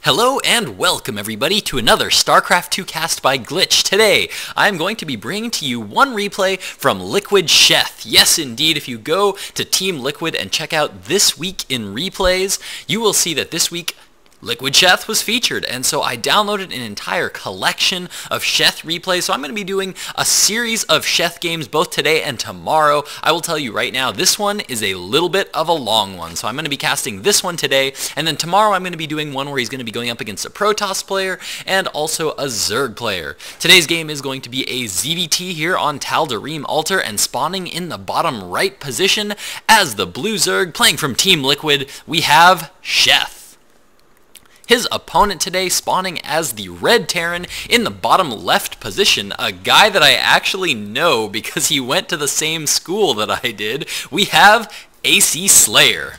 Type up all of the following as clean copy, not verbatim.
Hello and welcome everybody to another StarCraft 2 cast by Glitch. Today, I'm going to be bringing to you one replay from LiquidSheth. Yes indeed, if you go to Team Liquid and check out This Week in Replays, you will see that this week LiquidSheth was featured, and so I downloaded an entire collection of Sheth replays. So I'm going to be doing a series of Sheth games both today and tomorrow. I will tell you right now, this one is a little bit of a long one. So I'm going to be casting this one today, and then tomorrow I'm going to be doing one where he's going to be going up against a Protoss player and also a Zerg player. Today's game is going to be a ZVT here on Tal'Darim Altar, and spawning in the bottom right position as the blue Zerg playing from Team Liquid, we have Sheth. His opponent today spawning as the red Terran in the bottom left position, a guy that I actually know because he went to the same school that I did. We have acslayer.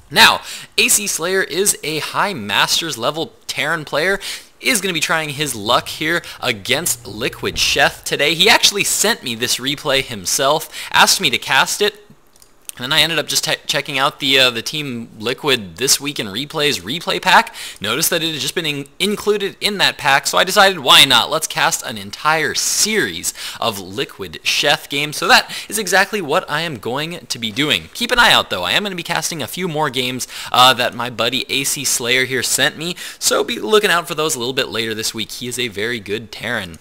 Now, acslayer is a high Masters level Terran player. Is going to be trying his luck here against LiquidSheth today. He actually sent me this replay himself, asked me to cast it, and then I ended up just checking out the Team Liquid This Week in Replays replay pack. Noticed that it had just been included in that pack, so I decided, why not? Let's cast an entire series of LiquidSheth games. So that is exactly what I am going to be doing. Keep an eye out, though. I am going to be casting a few more games that my buddy acslayer here sent me, so be looking out for those a little bit later this week. He is a very good Terran.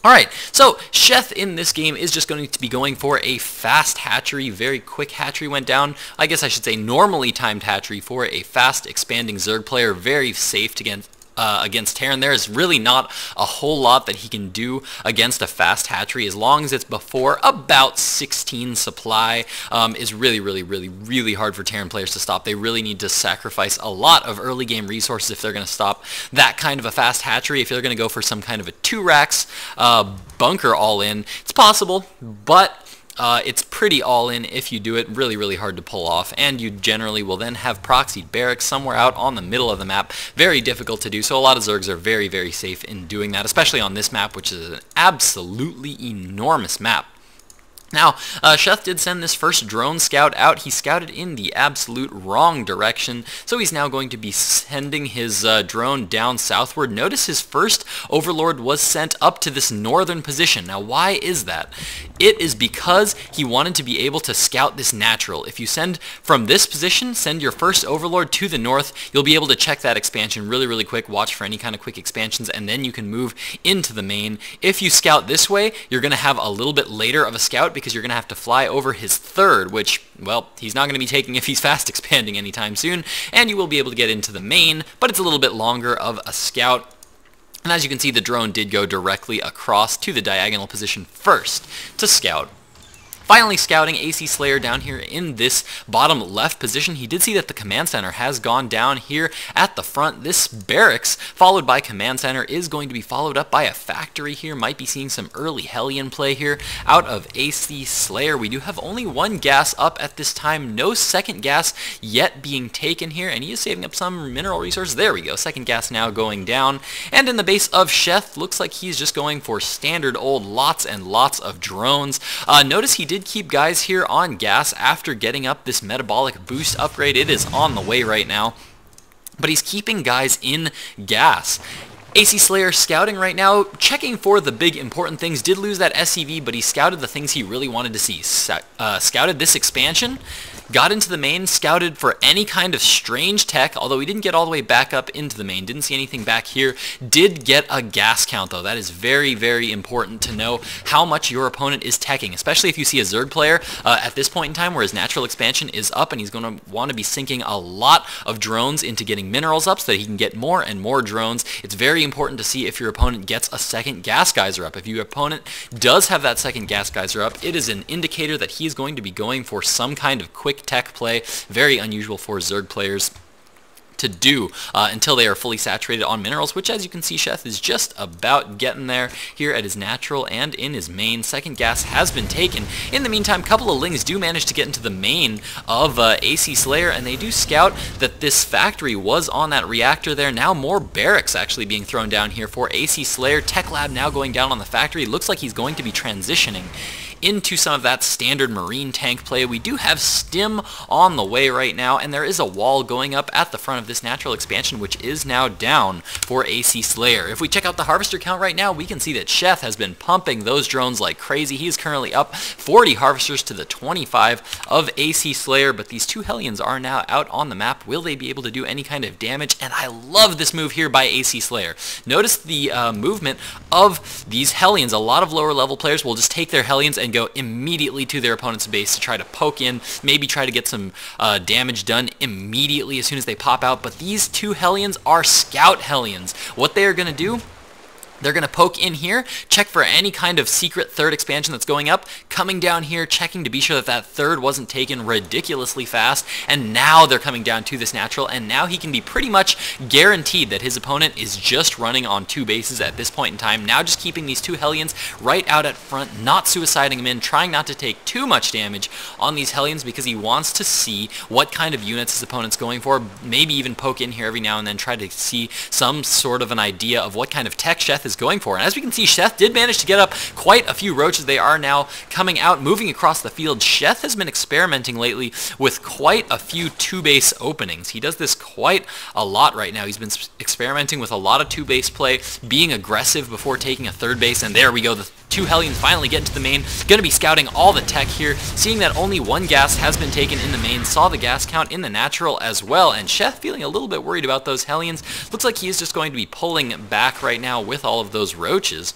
Alright, so Sheth in this game is just going to be going for a fast hatchery, very quick hatchery went down. I guess I should say normally timed hatchery for a fast expanding Zerg player, very safe against Terran. There is really not a whole lot that he can do against a fast hatchery as long as it's before about 16 supply. Is really hard for Terran players to stop. They really need to sacrifice a lot of early game resources if they're going to stop that kind of a fast hatchery. If they're going to go for some kind of a 2 racks bunker all in, it's possible, but it's pretty all in if you do it. Really hard to pull off, and you generally will then have proxied barracks somewhere out on the middle of the map. Very difficult to do, so a lot of Zergs are very safe in doing that, especially on this map, which is an absolutely enormous map. Now, Sheth did send this first drone scout out. He scouted in the absolute wrong direction, so he's now going to be sending his drone down southward. Notice his first Overlord was sent up to this northern position. Now, why is that? It is because he wanted to be able to scout this natural. If you send from this position, send your first Overlord to the north, you'll be able to check that expansion really quick, watch for any kind of quick expansions, and then you can move into the main. If you scout this way, you're going to have a little bit later of a scout because you're going to have to fly over his third, which, well, he's not going to be taking if he's fast expanding anytime soon, and you will be able to get into the main, but it's a little bit longer of a scout. And as you can see, the drone did go directly across to the diagonal position first to scout. Finally scouting acslayer down here in this bottom left position. He did see that the command center has gone down here at the front. This barracks followed by command center is going to be followed up by a factory here. Might be seeing some early Hellion play here out of acslayer. We do have only one gas up at this time. No second gas yet being taken here, and he is saving up some mineral resources. There we go. Second gas now going down. And in the base of Sheth, looks like he's just going for standard old lots and lots of drones. Notice he did keep guys here on gas after getting up this metabolic boost upgrade. It is on the way right now, but he's keeping guys in gas. acslayer scouting right now, checking for the big important things. Did lose that SCV, but he scouted the things he really wanted to see. Scouted this expansion, got into the main, scouted for any kind of strange tech, although he didn't get all the way back up into the main. Didn't see anything back here. Did get a gas count, though. That is very important to know how much your opponent is teching, especially if you see a Zerg player at this point in time where his natural expansion is up, and he's going to want to be sinking a lot of drones into getting minerals up so that he can get more and more drones. It's very important to see if your opponent gets a second gas geyser up. If your opponent does have that second gas geyser up, it is an indicator that he's going to be going for some kind of quick tech play. Very unusual for Zerg players to do until they are fully saturated on minerals, which, as you can see, Sheth is just about getting there here at his natural and in his main. Second gas has been taken. In the meantime, a couple of Lings do manage to get into the main of acslayer, and they do scout that this factory was on that reactor there. Now more barracks actually being thrown down here for acslayer. Tech lab now going down on the factory. Looks like he's going to be transitioning into some of that standard Marine tank play. We do have Stim on the way right now, and there is a wall going up at the front of this natural expansion, which is now down for acslayer. If we check out the harvester count right now, we can see that Sheth has been pumping those drones like crazy. He's currently up 40 harvesters to the 25 of acslayer, but these two Hellions are now out on the map. Will they be able to do any kind of damage? And I love this move here by acslayer. Notice the movement of these Hellions. A lot of lower level players will just take their Hellions and go immediately to their opponent's base to try to poke in, maybe try to get some damage done immediately as soon as they pop out, but these two Hellions are scout Hellions. What they are going to do, they're going to poke in here, check for any kind of secret third expansion that's going up, coming down here, checking to be sure that that third wasn't taken ridiculously fast, and now they're coming down to this natural, and now he can be pretty much guaranteed that his opponent is just running on two bases at this point in time. Now just keeping these two Hellions right out at front, not suiciding them in, trying not to take too much damage on these Hellions because he wants to see what kind of units his opponent's going for, maybe even poke in here every now and then, try to see some sort of an idea of what kind of tech Sheth is going for. And as we can see, Sheth did manage to get up quite a few roaches. They are now coming out, moving across the field. Sheth has been experimenting lately with quite a few two-base openings. He does this quite a lot right now. He's been experimenting with a lot of two-base play, being aggressive before taking a third base, and there we go. The two Hellions finally get into the main. Going to be scouting all the tech here, seeing that only one gas has been taken in the main. Saw the gas count in the natural as well, and Sheth feeling a little bit worried about those Hellions. Looks like he is just going to be pulling back right now with all of those roaches.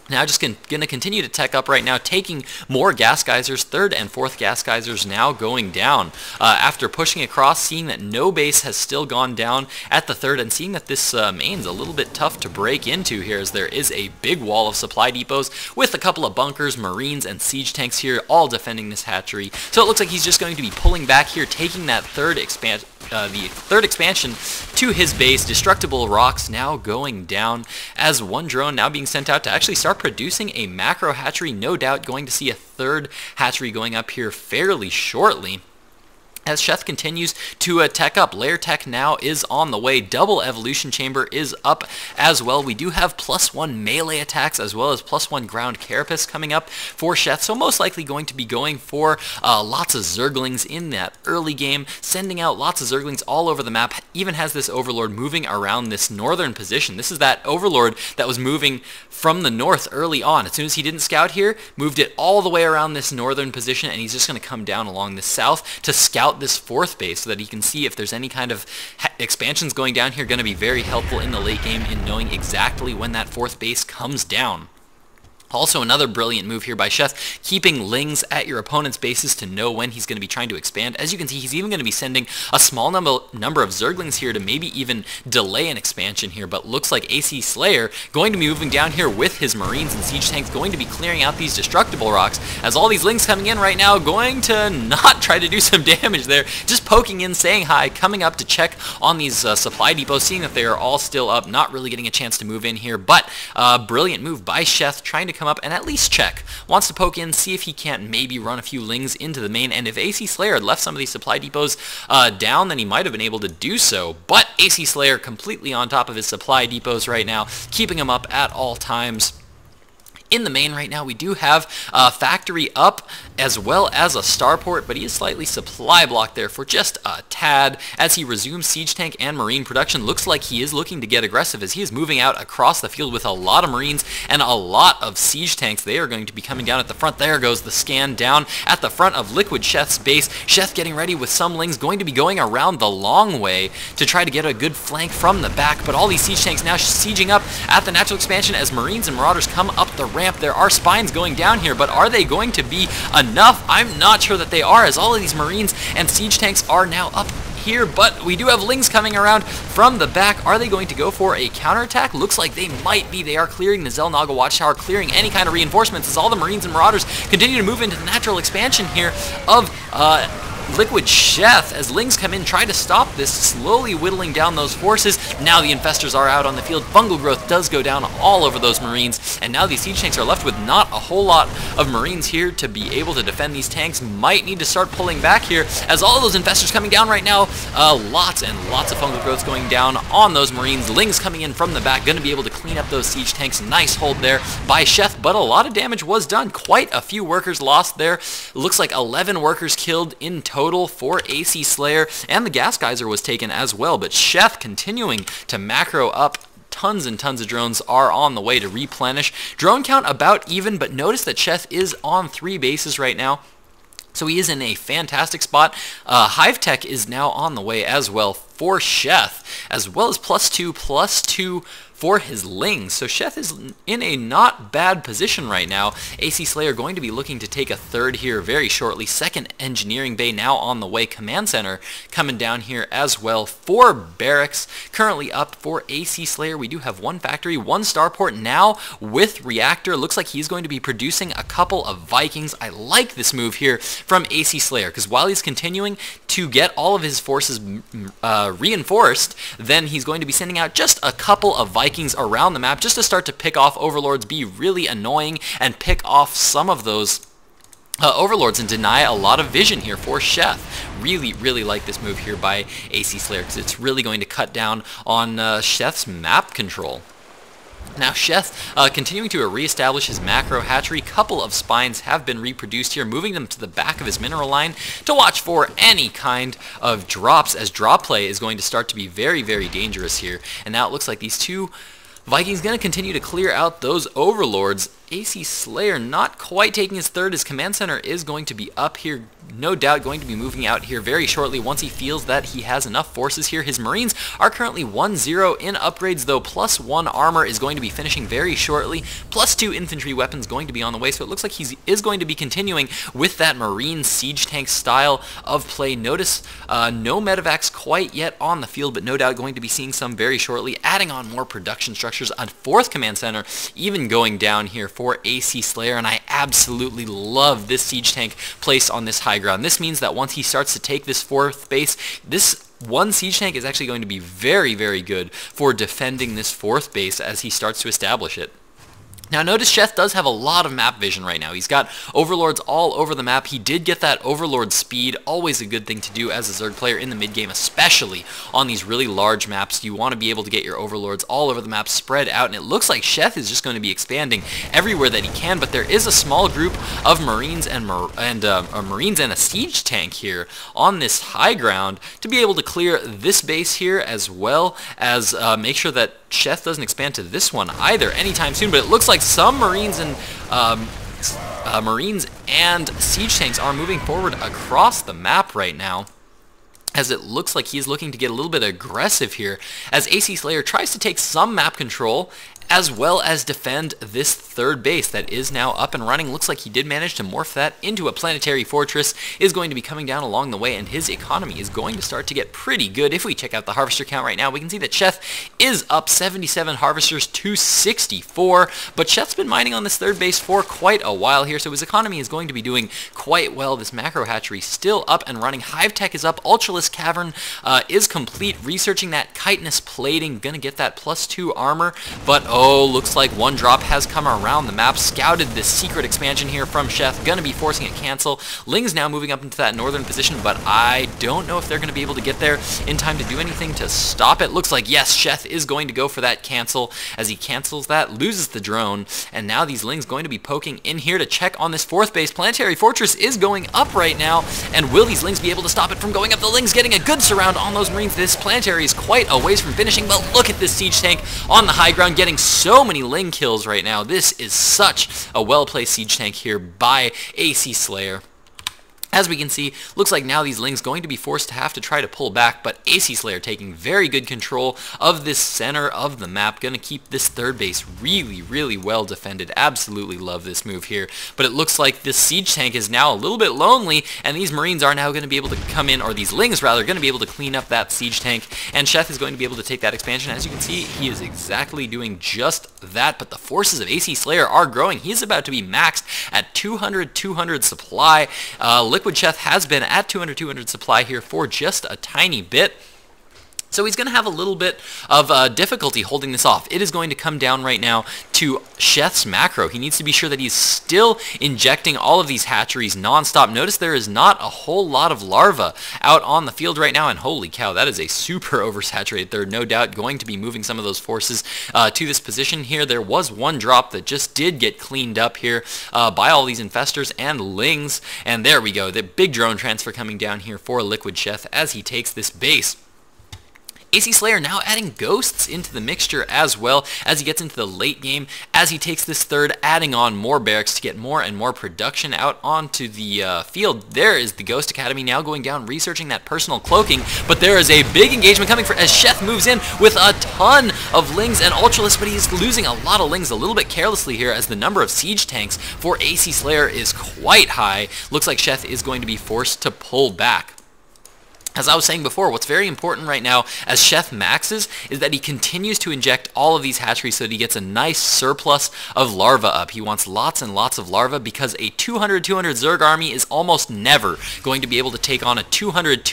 Now just going to continue to tech up right now, taking more gas geysers, third and fourth gas geysers now going down. After pushing across, seeing that no base has still gone down at the third, and seeing that this main's a little bit tough to break into here, as there is a big wall of supply depots with a couple of bunkers, marines, and siege tanks here, all defending this hatchery. So it looks like he's just going to be pulling back here, taking that third expansion to his base. Destructible rocks now going down, as one drone now being sent out to actually start producing a macro hatchery. No doubt going to see a third hatchery going up here fairly shortly. As Sheth continues to tech up, layer tech now is on the way. Double evolution chamber is up as well. We do have +1 melee attacks as well as +1 ground carapace coming up for Sheth, so most likely going to be going for lots of zerglings in that early game, sending out lots of zerglings all over the map. Even has this overlord moving around this northern position. This is that overlord that was moving from the north early on. As soon as he didn't scout here, moved it all the way around this northern position, and he's just going to come down along the south to scout this fourth base so that he can see if there's any kind of expansions going down here. Going to be very helpful in the late game in knowing exactly when that fourth base comes down. Also another brilliant move here by Sheth, keeping lings at your opponent's bases to know when he's going to be trying to expand. As you can see, he's even going to be sending a small number of zerglings here to maybe even delay an expansion here, but looks like acslayer going to be moving down here with his marines and siege tanks, going to be clearing out these destructible rocks, as all these lings coming in right now, going to not try to do some damage there, just poking in, saying hi, coming up to check on these supply depots, seeing that they are all still up, not really getting a chance to move in here, but brilliant move by Sheth, trying to come up and at least check. Wants to poke in, see if he can't maybe run a few lings into the main, and if acslayer had left some of these supply depots down, then he might have been able to do so, but acslayer completely on top of his supply depots right now, keeping them up at all times. In the main right now, we do have a factory up as well as a starport, but he is slightly supply blocked there for just a tad as he resumes siege tank and marine production. Looks like he is looking to get aggressive as he is moving out across the field with a lot of marines and a lot of siege tanks. They are going to be coming down at the front. There goes the scan down at the front of LiquidSheth's base. Sheth getting ready with some lings, going to be going around the long way to try to get a good flank from the back, but all these siege tanks now sieging up at the natural expansion as marines and marauders come up the ramp. There are spines going down here, but are they going to be enough? I'm not sure that they are, as all of these marines and siege tanks are now up here, but we do have lings coming around from the back. Are they going to go for a counterattack? Looks like they might be. They are clearing the Xel'Naga Watchtower, clearing any kind of reinforcements as all the marines and marauders continue to move into the natural expansion here of LiquidSheth, as Lings come in, try to stop this, slowly whittling down those forces. Now the Infestors are out on the field. Fungal growth does go down all over those Marines, and now these Siege Tanks are left with not a whole lot of Marines here to be able to defend these tanks. Might need to start pulling back here, as all of those Infestors coming down right now. Lots and lots of Fungal growth going down on those Marines. Lings coming in from the back, going to be able to clean up those Siege Tanks. Nice hold there by Sheth, but a lot of damage was done. Quite a few workers lost there. Looks like 11 workers killed in total for acslayer, and the gas geyser was taken as well, but Sheth continuing to macro up. Tons and tons of drones are on the way to replenish. Drone count about even, but notice that Sheth is on 3 bases right now, so he is in a fantastic spot. Hive Tech is now on the way as well for Sheth, as well as +2/+2 for his Lings. So Sheth is in a not bad position right now. acslayer going to be looking to take a third here very shortly. Second engineering bay now on the way. Command center coming down here as well. 4 barracks currently up for acslayer. We do have 1 factory, 1 starport now with reactor. Looks like he's going to be producing a couple of Vikings. I like this move here from acslayer, because while he's continuing to get all of his forces reinforced, then he's going to be sending out just a couple of Vikings around the map just to start to pick off overlords, be really annoying, and pick off some of those overlords and deny a lot of vision here for Sheth. Really like this move here by acslayer, because it's really going to cut down on Sheth's map control. Now Sheth continuing to reestablish his macro hatchery. Couple of spines have been reproduced here, moving them to the back of his mineral line to watch for any kind of drops, as drop play is going to start to be very dangerous here. And now it looks like these 2 Vikings going to continue to clear out those overlords. acslayer not quite taking his third. His command center is going to be up here, no doubt going to be moving out here very shortly once he feels that he has enough forces here. His Marines are currently 1-0 in upgrades, though. +1 armor is going to be finishing very shortly. +2 infantry weapons going to be on the way, so it looks like he is going to be continuing with that Marine siege tank style of play. Notice no medevacs quite yet on the field, but no doubt going to be seeing some very shortly, adding on more production structures. A 4th command center even going down here for acslayer, and I absolutely love this siege tank placed on this high ground. This means that once he starts to take this 4th base, this 1 siege tank is actually going to be very good for defending this 4th base as he starts to establish it. Now notice Sheth does have a lot of map vision right now. He's got overlords all over the map. He did get that overlord speed, always a good thing to do as a Zerg player in the mid game, especially on these really large maps. You want to be able to get your overlords all over the map, spread out, and it looks like Sheth is just going to be expanding everywhere that he can, but there is a small group of Marines and a siege tank here on this high ground to be able to clear this base here, as well as make sure that Sheth doesn't expand to this one either anytime soon. But it looks like some Marines and siege tanks are moving forward across the map right now, as it looks like he's looking to get a little bit aggressive here as acslayer tries to take some map control as well as defend this 3rd base that is now up and running. Looks like he did manage to morph that into a planetary fortress, is going to be coming down along the way, and his economy is going to start to get pretty good. If we check out the harvester count right now, we can see that Sheth is up 77 harvesters to 64, but Sheth's been mining on this 3rd base for quite a while here, so his economy is going to be doing quite well. This macro hatchery still up and running. Hive Tech is up. Ultralisk Cavern is complete. Researching that chitinous plating, gonna get that +2 armor, but oh, looks like 1 drop has come around the map. Scouted this secret expansion here from Sheth, gonna be forcing it cancel. Ling's now moving up into that northern position, but I don't know if they're gonna be able to get there in time to do anything to stop it. Looks like, yes, Sheth is going to go for that cancel. As he cancels that, loses the drone, and now these Lings going to be poking in here to check on this 4th base. Planetary Fortress is going up right now, and will these Lings be able to stop it from going up? The Lings getting a good surround on those Marines. This Planetary is quite a ways from finishing, but look at this siege tank on the high ground getting so many Ling kills right now. This is such a well-placed siege tank here by acslayer. As we can see, looks like now these Lings going to be forced to have to try to pull back, but acslayer taking very good control of this center of the map. Going to keep this 3rd base really well defended. Absolutely love this move here. But it looks like this siege tank is now a little bit lonely, and these Marines are now going to be able to come in, or these Lings rather, going to be able to clean up that siege tank, and Sheth is going to be able to take that expansion. As you can see, he is exactly doing just that, but the forces of acslayer are growing. He's about to be maxed at 200 supply. LiquidSheth has been at 200 supply here for just a tiny bit. So he's going to have a little bit of difficulty holding this off. It is going to come down right now to Sheth's macro. He needs to be sure that he's still injecting all of these hatcheries nonstop. Notice there is not a whole lot of larvae out on the field right now, and holy cow, that is a super oversaturated third. No doubt going to be moving some of those forces to this position here. There was one drop that just did get cleaned up here by all these infestors and lings, and there we go. The big drone transfer coming down here for LiquidSheth as he takes this base. acslayer now adding ghosts into the mixture as well as he gets into the late game, as he takes this third, adding on more barracks to get more and more production out onto the field. There is the Ghost Academy now going down, researching that personal cloaking, but there is a big engagement coming for as Sheth moves in with a ton of lings and ultralisks, but he's losing a lot of lings a little bit carelessly here as the number of siege tanks for acslayer is quite high. Looks like Sheth is going to be forced to pull back. As I was saying before, what's very important right now as Sheth maxes is that he continues to inject all of these hatcheries so that he gets a nice surplus of larvae up. He wants lots and lots of larvae because a 200 Zerg army is almost never going to be able to take on a 200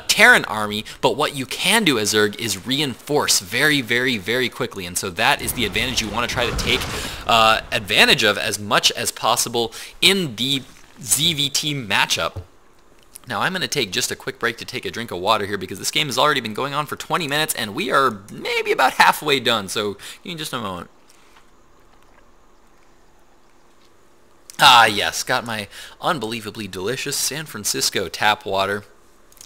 Terran army, but what you can do as Zerg is reinforce very, very, very quickly, and so that is the advantage you want to try to take advantage of as much as possible in the ZVT matchup. Now I'm going to take just a quick break to take a drink of water here because this game has already been going on for 20 minutes and we are maybe about halfway done, so give me just a moment. Ah yes, got my unbelievably delicious San Francisco tap water,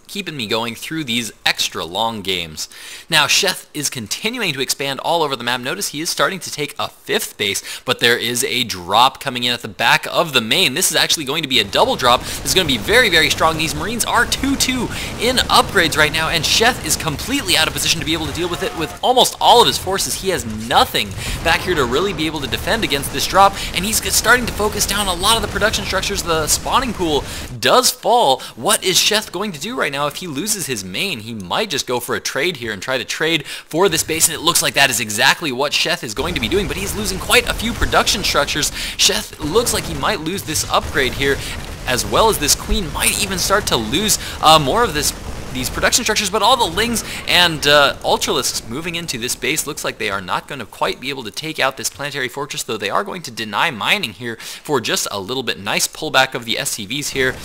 keeping me going through these extra long games. Now Sheth is continuing to expand all over the map. Notice he is starting to take a 5th base, but there is a drop coming in at the back of the main. This is actually going to be a double drop. This is going to be very, very strong. These Marines are 2-2 in upgrades right now, and Sheth is completely out of position to be able to deal with it with almost all of his forces. He has nothing back here to really be able to defend against this drop, and he's starting to focus down a lot of the production structures. The spawning pool does fall. What is Sheth going to do right now? If he loses his main, he might just go for a trade here and try to trade for this base, and it looks like that is exactly what Sheth is going to be doing, but he's losing quite a few production structures. Sheth looks like he might lose this upgrade here, as well as this queen might even start to lose more of these production structures, but all the lings and ultralisks moving into this base looks like they are not going to quite be able to take out this planetary fortress, though they are going to deny mining here for just a little bit. Nice pullback of the SCVs here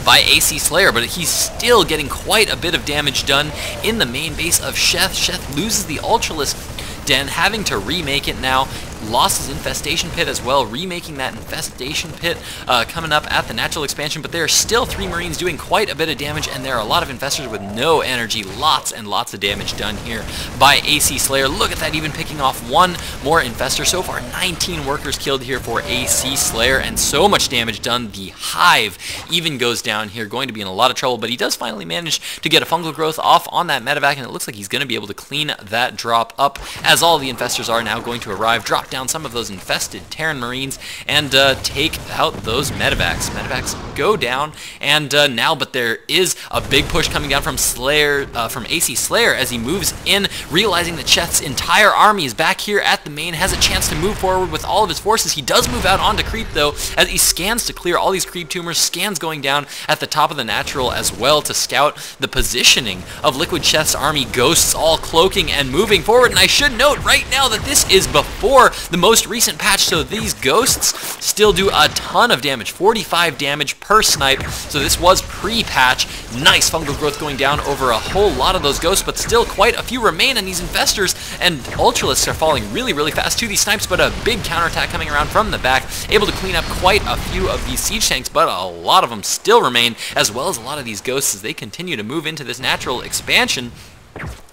by acslayer, but he's still getting quite a bit of damage done in the main base of Sheth. Sheth loses the ultralisk den, having to remake it now. Lost his infestation pit as well, remaking that infestation pit coming up at the natural expansion, but there are still 3 Marines doing quite a bit of damage, and there are a lot of infestors with no energy. Lots and lots of damage done here by acslayer. Look at that, even picking off 1 more infestor. So far, 19 workers killed here for acslayer, and so much damage done. The hive even goes down here, going to be in a lot of trouble, but he does finally manage to get a fungal growth off on that medevac, and it looks like he's going to be able to clean that drop up, as all the infestors are now going to arrive, drop down some of those infested Terran Marines, and take out those medevacs. Medevacs go down, and now, but there is a big push coming down from acslayer as he moves in, realizing that Sheth's entire army is back here at the main, has a chance to move forward with all of his forces. He does move out onto creep, though, as he scans to clear all these creep tumors, scans going down at the top of the natural as well to scout the positioning of LiquidSheth's army. Ghosts all cloaking and moving forward, and I should note right now that this is before the most recent patch, so these ghosts still do a ton of damage, 45 damage per snipe, so this was pre-patch. Nice fungal growth going down over a whole lot of those ghosts, but still quite a few remain, and these infestors and ultralisks are falling really, really fast to these snipes, but a big counterattack coming around from the back, able to clean up quite a few of these siege tanks, but a lot of them still remain, as well as a lot of these ghosts as they continue to move into this natural expansion.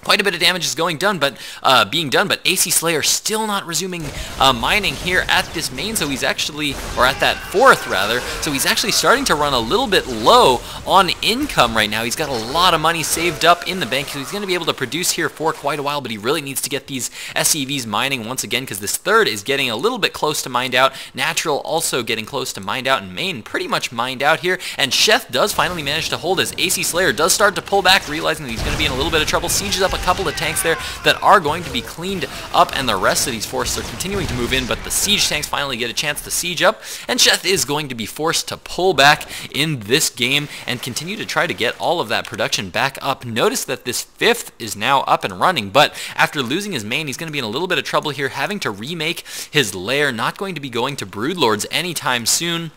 Quite a bit of damage is being done, but acslayer still not resuming mining here at this main, so he's actually, or at that 4th rather, so he's actually starting to run a little bit low on income right now. He's got a lot of money saved up in the bank, so he's going to be able to produce here for quite a while, but he really needs to get these SCVs mining once again, because this 3rd is getting a little bit close to mined out. Natural also getting close to mined out, and main pretty much mined out here, and Sheth does finally manage to hold as acslayer does start to pull back, realizing that he's going to be in a little bit of trouble. Sieges up a couple of tanks there that are going to be cleaned up, and the rest of these forces are continuing to move in, but the siege tanks finally get a chance to siege up, and Sheth is going to be forced to pull back in this game and continue to try to get all of that production back up. Notice that this 5th is now up and running, but after losing his main, he's going to be in a little bit of trouble here, having to remake his lair, not going to be going to Broodlords anytime soon,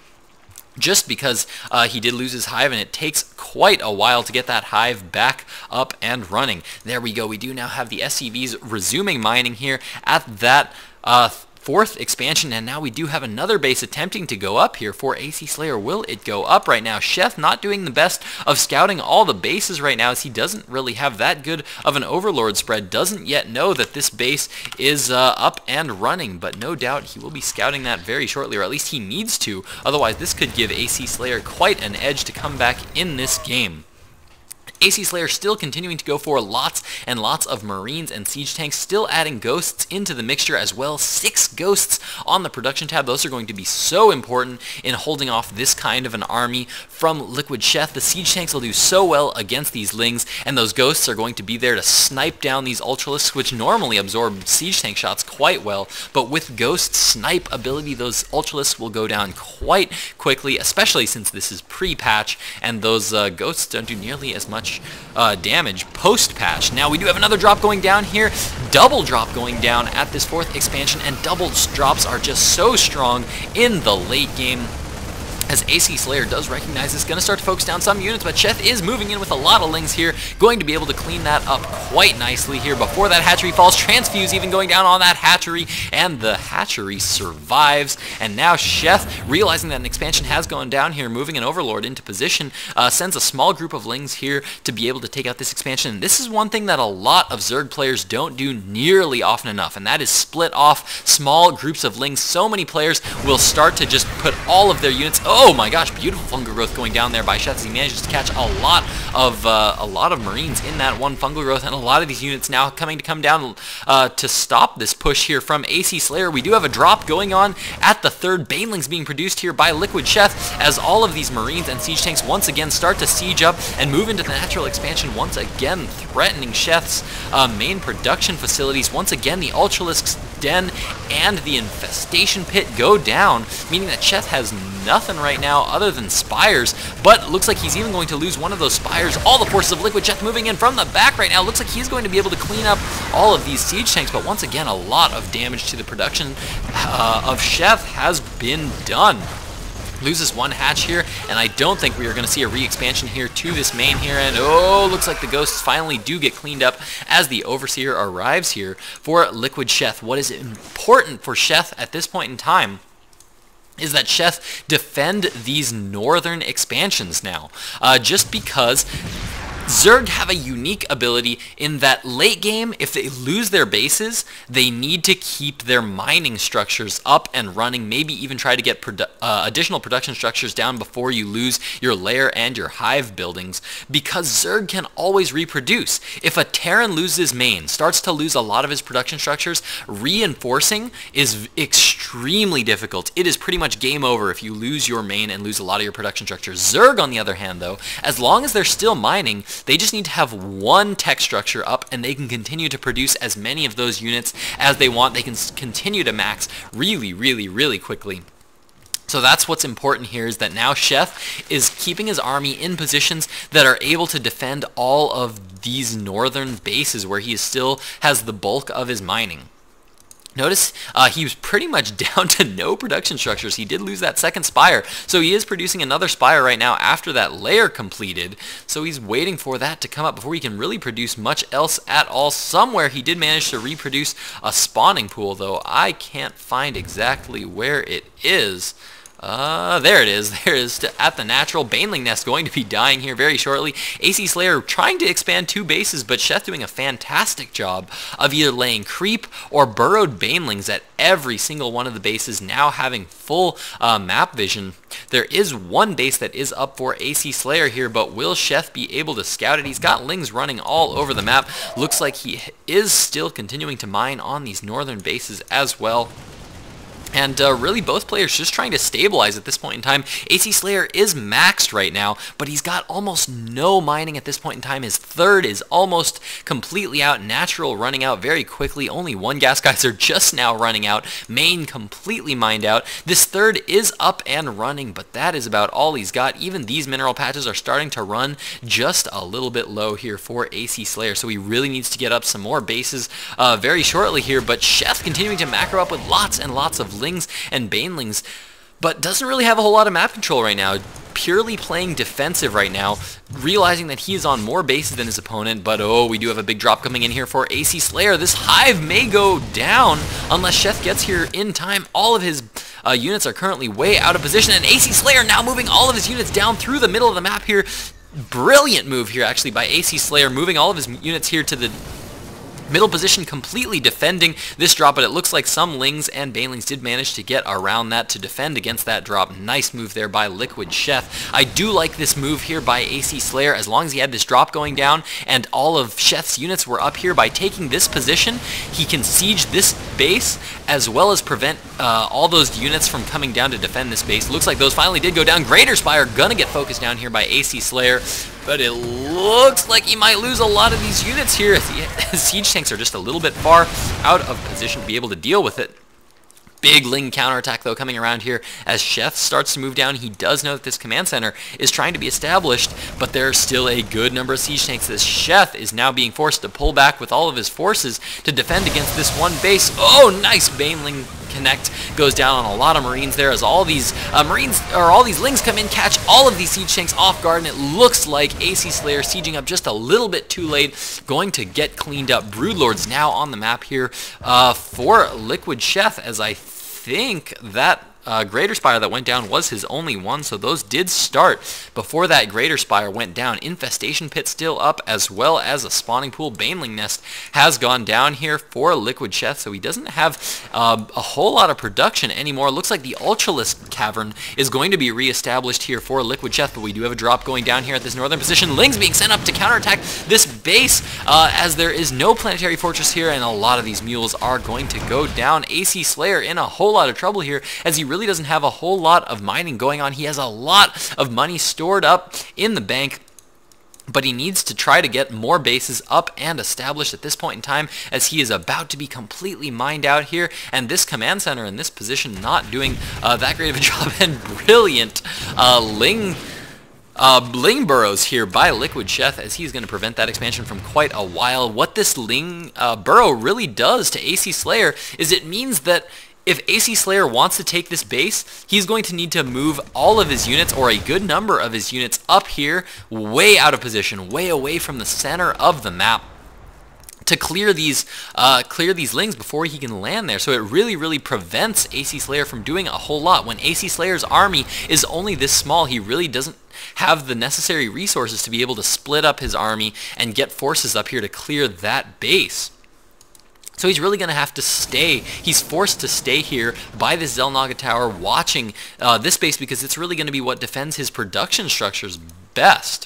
just because he did lose his hive, and it takes quite a while to get that hive back up and running. There we go. We do now have the SCVs resuming mining here at that 4th expansion, and now we do have another base attempting to go up here for acslayer. Will it go up right now? Sheth not doing the best of scouting all the bases right now, as he doesn't really have that good of an overlord spread, doesn't yet know that this base is up and running, but no doubt he will be scouting that very shortly, or at least he needs to, otherwise this could give acslayer quite an edge to come back in this game. acslayer still continuing to go for lots and lots of marines and siege tanks, still adding ghosts into the mixture as well. 6 ghosts on the production tab. Those are going to be so important in holding off this kind of an army from LiquidSheth. The siege tanks will do so well against these lings, and those ghosts are going to be there to snipe down these ultralisks, which normally absorb siege tank shots quite well, but with ghost snipe ability, those ultralisks will go down quite quickly, especially since this is pre-patch, and those ghosts don't do nearly as much damage post-patch. Now we do have another drop going down here, double drop going down at this 4th expansion, and double drops are just so strong in the late game, as acslayer does recognize it's going to start to focus down some units, but Sheth is moving in with a lot of lings here, going to be able to clean that up quite nicely here before that hatchery falls. Transfuse even going down on that hatchery, and the hatchery survives, and now Sheth, realizing that an expansion has gone down here, moving an overlord into position, sends a small group of lings here to be able to take out this expansion. And this is one thing that a lot of Zerg players don't do nearly often enough, and that is split off small groups of lings. So many players will start to just put all of their units... Oh my gosh, beautiful fungal growth going down there by Sheth, as he manages to catch a lot of marines in that one fungal growth, and a lot of these units now come down to stop this push here from acslayer. We do have a drop going on at the 3rd. Banelings being produced here by LiquidSheth, as all of these marines and siege tanks once again start to siege up and move into the natural expansion, once again threatening Sheth's main production facilities. Once again, the ultralisk's den and the infestation pit go down, meaning that Sheth has nothing right now other than spires, but looks like he's even going to lose one of those spires. All the forces of LiquidSheth moving in from the back right now. Looks like he's going to be able to clean up all of these siege tanks, but once again, a lot of damage to the production of Sheth has been done. Loses one hatch here, and I don't think we are going to see a re-expansion here to this main here, and oh, looks like the ghosts finally do get cleaned up as the Overseer arrives here for LiquidSheth. What is important for Sheth at this point in time is that Sheth defend these northern expansions now, just because Zerg have a unique ability in that late game, if they lose their bases, they need to keep their mining structures up and running, maybe even try to get additional production structures down before you lose your lair and your hive buildings, because Zerg can always reproduce. If a Terran loses main, starts to lose a lot of his production structures, reinforcing is extremely difficult. It is pretty much game over if you lose your main and lose a lot of your production structures. Zerg, on the other hand, though, as long as they're still mining, they just need to have one tech structure up, and they can continue to produce as many of those units as they want. They can continue to max really quickly. So that's what's important here, is that now Sheth is keeping his army in positions that are able to defend all of these northern bases where he still has the bulk of his mining. Notice he was pretty much down to no production structures. He did lose that 2nd spire, so he is producing another spire right now after that layer completed. So he's waiting for that to come up before he can really produce much else at all. Somewhere he did manage to reproduce a spawning pool, though I can't find exactly where it is. There it is. There it is at the natural. Baneling Nest going to be dying here very shortly. acslayer trying to expand 2 bases, but Sheth doing a fantastic job of either laying creep or burrowed banelings at every single one of the bases, now having full map vision. There is one base that is up for acslayer here, but will Sheth be able to scout it? He's got lings running all over the map. Looks like he is still continuing to mine on these northern bases as well. And really both players just trying to stabilize at this point in time. acslayer is maxed right now, but he's got almost no mining at this point in time. His third is almost completely out. Natural running out very quickly. Only one gas geyser just now running out. Main completely mined out. This third is up and running, but that is about all he's got. Even these mineral patches are starting to run just a little bit low here for acslayer, so he really needs to get up some more bases very shortly here. But Sheth continuing to macro up with lots and lots of lings and banelings, but doesn't really have a whole lot of map control right now. Purely playing defensive right now, realizing that he is on more bases than his opponent. But oh, we do have a big drop coming in here for acslayer. This hive may go down unless Sheth gets here in time. All of his units are currently way out of position, and acslayer now moving all of his units down through the middle of the map here. Brilliant move here actually by acslayer, moving all of his units here to the middle position, completely defending this drop, but it looks like some lings and banelings did manage to get around that to defend against that drop. Nice move there by LiquidSheth. I do like this move here by acslayer, as long as he had this drop going down and all of Sheth's units were up here. By taking this position, he can siege this base as well as prevent all those units from coming down to defend this base. Looks like those finally did go down. Greater Spire gonna get focused down here by acslayer, but it looks like he might lose a lot of these units here. His siege tanks are just a little bit far out of position to be able to deal with it. Big Ling counterattack though coming around here as Sheth starts to move down. He does know that this command center is trying to be established, but there's still a good number of siege tanks as Sheth is now being forced to pull back with all of his forces to defend against this one base. Oh, nice Baneling connect goes down on a lot of Marines there as all these all these Lings come in, catch all of these siege tanks off guard, and it looks like acslayer sieging up just a little bit too late, going to get cleaned up. Broodlords now on the map here for LiquidSheth, as I think that Greater Spire that went down was his only one, so those did start before that Greater Spire went down. Infestation Pit still up, as well as a Spawning Pool Baneling Nest has gone down here for LiquidSheth, so he doesn't have a whole lot of production anymore. Looks like the Ultralisk Cavern is going to be re-established here for LiquidSheth, but we do have a drop going down here at this northern position. Lings being sent up to counterattack this base as there is no planetary fortress here, and a lot of these mules are going to go down. acslayer in a whole lot of trouble here, as he really doesn't have a whole lot of mining going on. He has a lot of money stored up in the bank, but he needs to try to get more bases up and established at this point in time, as he is about to be completely mined out here, and this command center in this position not doing that great of a job. And brilliant Ling burrows here by LiquidSheth, as he's going to prevent that expansion from quite a while. What this Ling burrow really does to acslayer is it means that if acslayer wants to take this base, he's going to need to move all of his units, or a good number of his units, up here, way out of position, way away from the center of the map, to clear these Lings before he can land there. So it really prevents acslayer from doing a whole lot. When acslayer's army is only this small, he really doesn't have the necessary resources to be able to split up his army and get forces up here to clear that base. So he's really going to have to stay. He's forced to stay here by this Xel'Naga Tower, watching this base, because it's really going to be what defends his production structures best.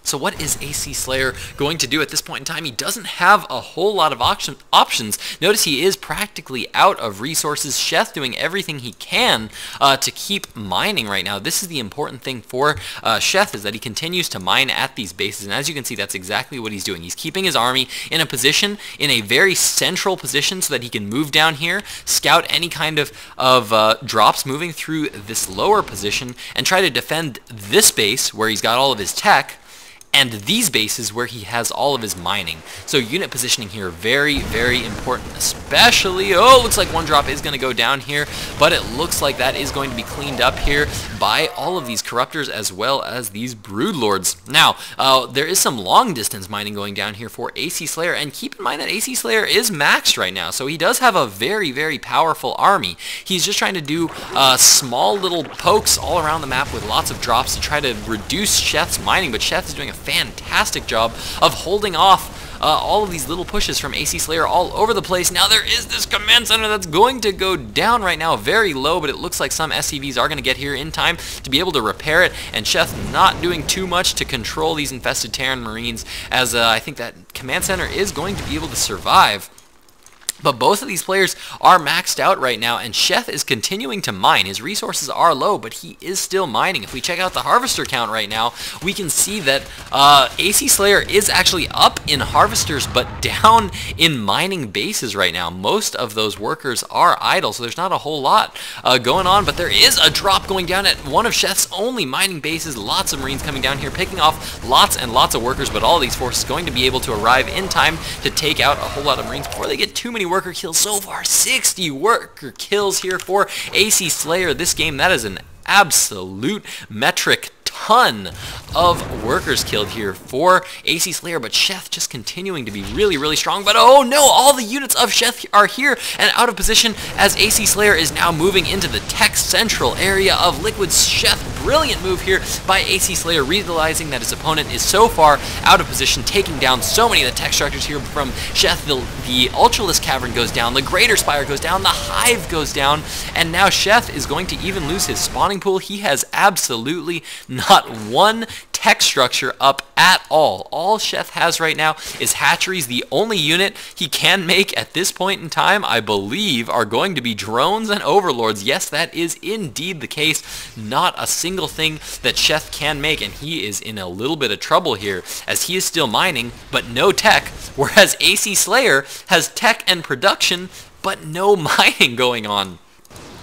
So what is acslayer going to do at this point in time? He doesn't have a whole lot of options. Notice he is practically out of resources. Sheth doing everything he can to keep mining right now. This is the important thing for Sheth, is that he continues to mine at these bases. And as you can see, that's exactly what he's doing. He's keeping his army in a position, in a very central position, so that he can move down here, scout any kind of drops moving through this lower position, and try to defend this base where he's got all of his tech, and these bases where he has all of his mining. So unit positioning here, very important, especially, oh, looks like one drop is going to go down here, but it looks like that is going to be cleaned up here by all of these corruptors as well as these broodlords. Now, there is some long distance mining going down here for acslayer, and keep in mind that acslayer is maxed right now, so he does have a very powerful army. He's just trying to do small little pokes all around the map with lots of drops to try to reduce Sheth's mining, but Sheth is doing a fantastic job of holding off all of these little pushes from acslayer all over the place. Now there is this command center that's going to go down right now, very low, but it looks like some SCVs are going to get here in time to be able to repair it, and Sheth not doing too much to control these infested Terran Marines, as I think that command center is going to be able to survive. But both of these players are maxed out right now, and Sheth is continuing to mine. His resources are low, but he is still mining. If we check out the harvester count right now, we can see that acslayer is actually up in harvesters, but down in mining bases right now. Most of those workers are idle, so there's not a whole lot going on, but there is a drop going down at one of Sheth's only mining bases. Lots of Marines coming down here, picking off lots and lots of workers, but all these forces going to be able to arrive in time to take out a whole lot of Marines before they get too many worker kills. So far, 60 worker kills here for acslayer this game. That is an absolute metric ton of workers killed here for acslayer, but Sheth just continuing to be really, really strong. But oh no, all the units of Sheth are here and out of position as acslayer is now moving into the tech central area of LiquidSheth. Brilliant move here by acslayer, realizing that his opponent is so far out of position, taking down so many of the tech structures here from Sheth. The Ultralisk Cavern goes down, the Greater Spire goes down, the Hive goes down, and now Sheth is going to even lose his spawning pool. He has absolutely not one tech structure up at all. All Sheth has right now is hatcheries. The only unit he can make at this point in time, I believe, are going to be drones and overlords. Yes, that is indeed the case. Not a single thing that Sheth can make, and he is in a little bit of trouble here as he is still mining, but no tech, whereas acslayer has tech and production, but no mining going on.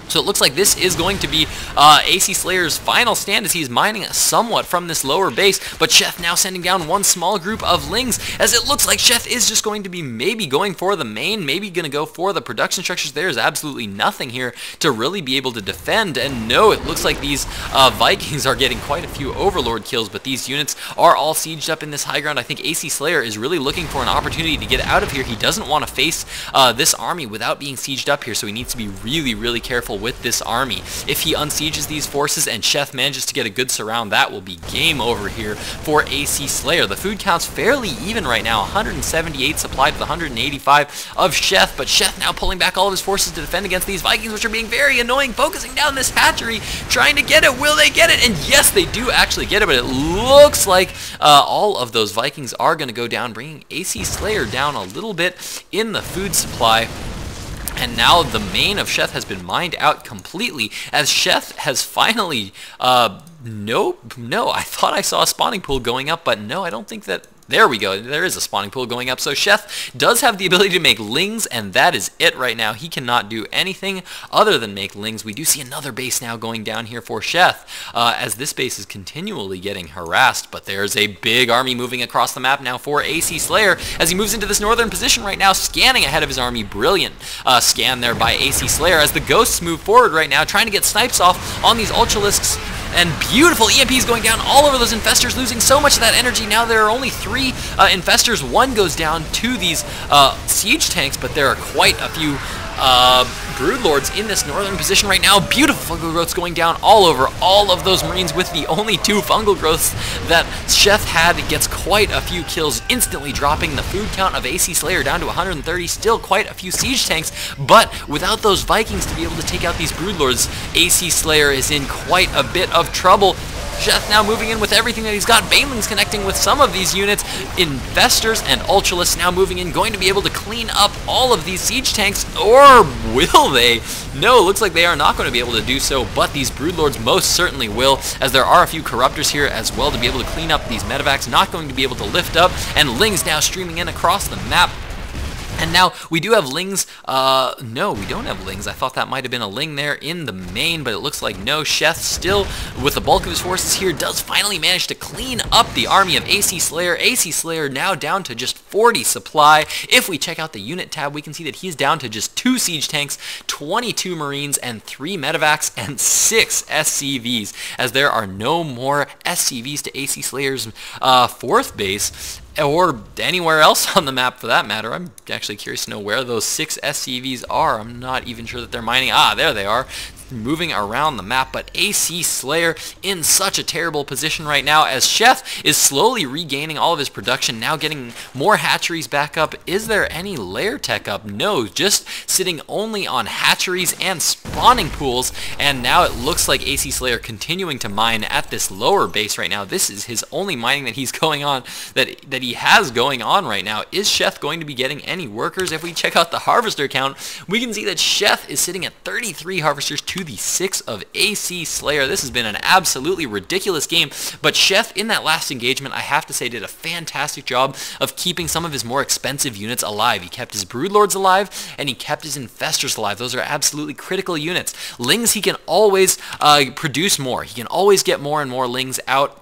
So it looks like this is going to be acSlayer's final stand as he's mining somewhat from this lower base, but Sheth now sending down one small group of Lings, as it looks like Sheth is just going to be maybe going for the main, maybe going to go for the production structures. There is absolutely nothing here to really be able to defend, and no, it looks like these Vikings are getting quite a few Overlord kills, but these units are all sieged up in this high ground. I think acSlayer is really looking for an opportunity to get out of here. He doesn't want to face this army without being sieged up here, so he needs to be really, really careful with this army. If he unsieges these forces and Sheth manages to get a good surround, that will be game over here for acslayer. The food count's fairly even right now, 178 supplied to the 185 of Sheth, but Sheth now pulling back all of his forces to defend against these Vikings, which are being very annoying, focusing down this hatchery, trying to get it. Will they get it? And yes, they do actually get it, but it looks like all of those Vikings are going to go down, bringing acslayer down a little bit in the food supply. And now the main of Sheth has been mined out completely, as Sheth has finally, no, I thought I saw a spawning pool going up, but no, I don't think that. There we go. There is a spawning pool going up. So Sheth does have the ability to make Lings, and that is it right now. He cannot do anything other than make Lings. We do see another base now going down here for Sheth, as this base is continually getting harassed. But there's a big army moving across the map now for acslayer as he moves into this northern position right now, scanning ahead of his army. Brilliant scan there by acslayer as the Ghosts move forward right now, trying to get snipes off on these Ultralisks. And beautiful EMPs going down all over those infestors, losing so much of that energy. Now there are only 3 infestors. One goes down to these siege tanks, but there are quite a few broodlords in this northern position right now. Beautiful fungal growths going down all over all of those Marines, with the only 2 fungal growths that Sheth had. It gets quite a few kills, instantly dropping the food count of acslayer down to 130. Still quite a few siege tanks, but without those Vikings to be able to take out these broodlords, acslayer is in quite a bit of trouble. Sheth now moving in with everything that he's got. Banelings connecting with some of these units. Infestors and Ultralisks now moving in, going to be able to clean up all of these siege tanks, or will they? No, looks like they are not going to be able to do so, but these Broodlords most certainly will, as there are a few Corruptors here as well to be able to clean up these medevacs. Not going to be able to lift up, and Lings now streaming in across the map. And now we do have Lings. No, we don't have Lings. I thought that might have been a Ling there in the main, but it looks like no. Sheth still, with the bulk of his forces here, does finally manage to clean up the army of acslayer. acslayer now down to just 40 supply. If we check out the unit tab, we can see that he's down to just 2 siege tanks, 22 Marines, and 3 medevacs, and 6 SCVs, as there are no more SCVs to acSlayer's 4th base, or anywhere else on the map for that matter. I'm actually curious to know where those 6 SCVs are. I'm not even sure that they're mining. Ah, there they are, moving around the map. But acslayer in such a terrible position right now, as Sheth is slowly regaining all of his production, now getting more hatcheries back up. Is there any lair tech up? No, just sitting only on hatcheries and spawning pools, and now it looks like acslayer continuing to mine at this lower base right now. This is his only mining that he's going on, that he has going on right now. Is Sheth going to be getting any workers? If we check out the harvester count, we can see that Sheth is sitting at 33 harvesters to the 6 of acslayer. This has been an absolutely ridiculous game, but Sheth in that last engagement, I have to say, did a fantastic job of keeping some of his more expensive units alive. He kept his broodlords alive, and he kept his infestors alive. Those are absolutely critical units. Lings, he can always produce more. He can always get more and more lings out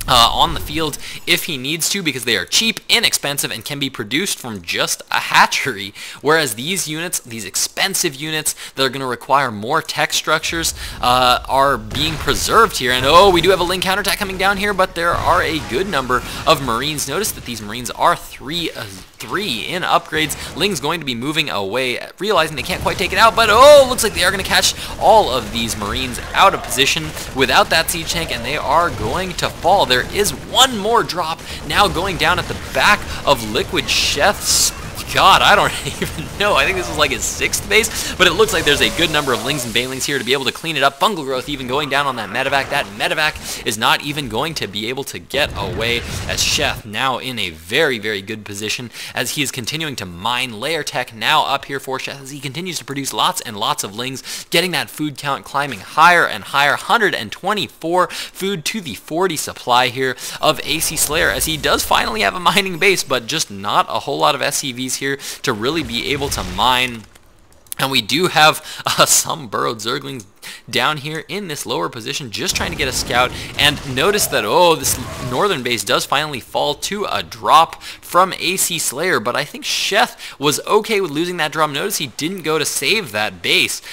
on the field if he needs to, because they are cheap, inexpensive, and can be produced from just a hatchery, whereas these units, these expensive units that are going to require more tech structures, are being preserved here. And oh, we do have a Ling counterattack coming down here, but there are a good number of Marines. Notice that these Marines are 3 in upgrades. Ling's going to be moving away, realizing they can't quite take it out, but oh, looks like they are going to catch all of these Marines out of position without that siege tank, and they are going to fall. There is one more drop now going down at the back of LiquidSheth's. God, I don't even know. I think this is like his 6th base, but it looks like there's a good number of Lings and Banelings here to be able to clean it up. Fungal growth even going down on that medevac. That medevac is not even going to be able to get away, as Sheth now in a very, very good position as he is continuing to mine. Layer tech now up here for Sheth as he continues to produce lots and lots of Lings, getting that food count climbing higher and higher. 124 food to the 40 supply here of acslayer, as he does finally have a mining base, but just not a whole lot of SCVs here to really be able to mine. And we do have some burrowed zerglings down here in this lower position, just trying to get a scout. And notice that, oh, this northern base does finally fall to a drop from acslayer, but I think Sheth was okay with losing that drop. Notice he didn't go to save that base,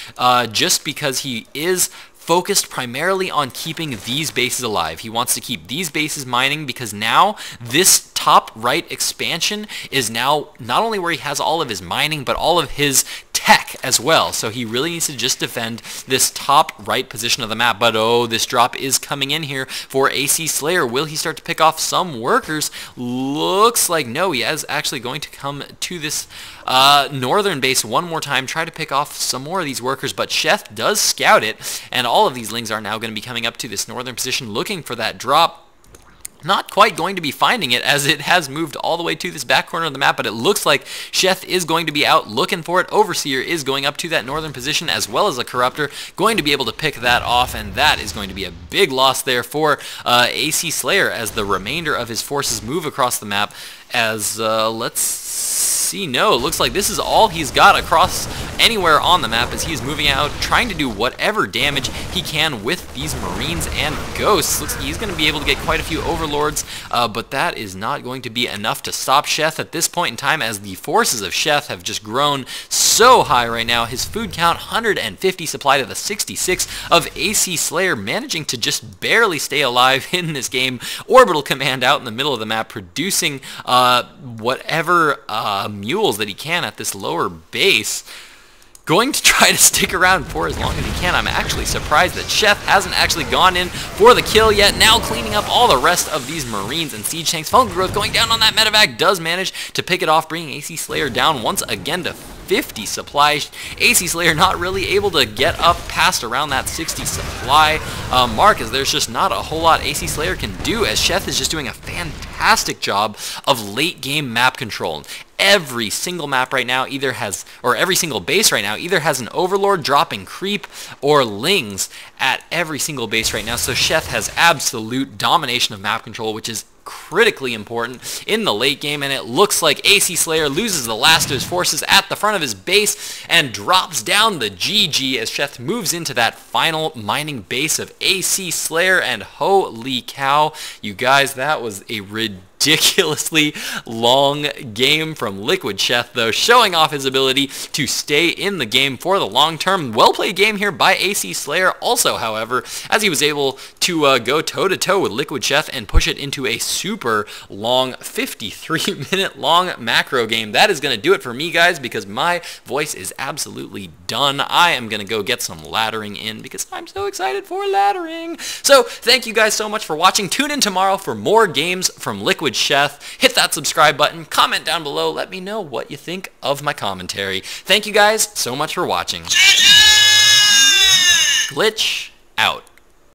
just because he is focused primarily on keeping these bases alive. He wants to keep these bases mining, because now this top right expansion is now not only where he has all of his mining, but all of his tech as well. So he really needs to just defend this top right position of the map. But oh, this drop is coming in here for acslayer. Will he start to pick off some workers? Looks like no. He is actually going to come to this northern base one more time, try to pick off some more of these workers, but Sheth does scout it, and all of these Lings are now going to be coming up to this northern position looking for that drop. Not quite going to be finding it, as it has moved all the way to this back corner of the map, but it looks like Sheth is going to be out looking for it. Overseer is going up to that northern position, as well as a Corruptor, going to be able to pick that off, and that is going to be a big loss there for acslayer, as the remainder of his forces move across the map. As let's see, no, it looks like this is all he's got across anywhere on the map, as he's moving out, trying to do whatever damage he can with these Marines and Ghosts. Looks like he's going to be able to get quite a few Overlords, but that is not going to be enough to stop Sheth at this point in time, as the forces of Sheth have just grown so high right now. His food count, 150 supply to the 66 of acslayer, managing to just barely stay alive in this game. Orbital Command out in the middle of the map, producing whatever mules that he can at this lower base. Going to try to stick around for as long as he can. I'm actually surprised that Sheth hasn't actually gone in for the kill yet. Now cleaning up all the rest of these Marines and siege tanks. Fungal growth going down on that medevac, does manage to pick it off, bringing acslayer down once again to 50 supply. acslayer not really able to get up past around that 60 supply mark, as there's just not a whole lot acslayer can do, as Sheth is just doing a fantastic job of late game map control. Every single map right now either has, or every single base right now either has an Overlord dropping creep or Lings at every single base right now. So Sheth has absolute domination of map control, which is critically important in the late game, and it looks like acslayer loses the last of his forces at the front of his base and drops down the GG as Sheth moves into that final mining base of acslayer. And holy cow, you guys, that was a ridiculously long game from LiquidSheth, though, showing off his ability to stay in the game for the long term. Well played game here by acslayer. Also, however, as he was able to go toe-to-toe with LiquidSheth and push it into a super long 53-minute long macro game. That is going to do it for me, guys, because my voice is absolutely done. I am going to go get some laddering in because I'm so excited for laddering. So thank you guys so much for watching. Tune in tomorrow for more games from LiquidSheth. Hit that subscribe button, comment down below, let me know what you think of my commentary. Thank you guys so much for watching. Glitch out.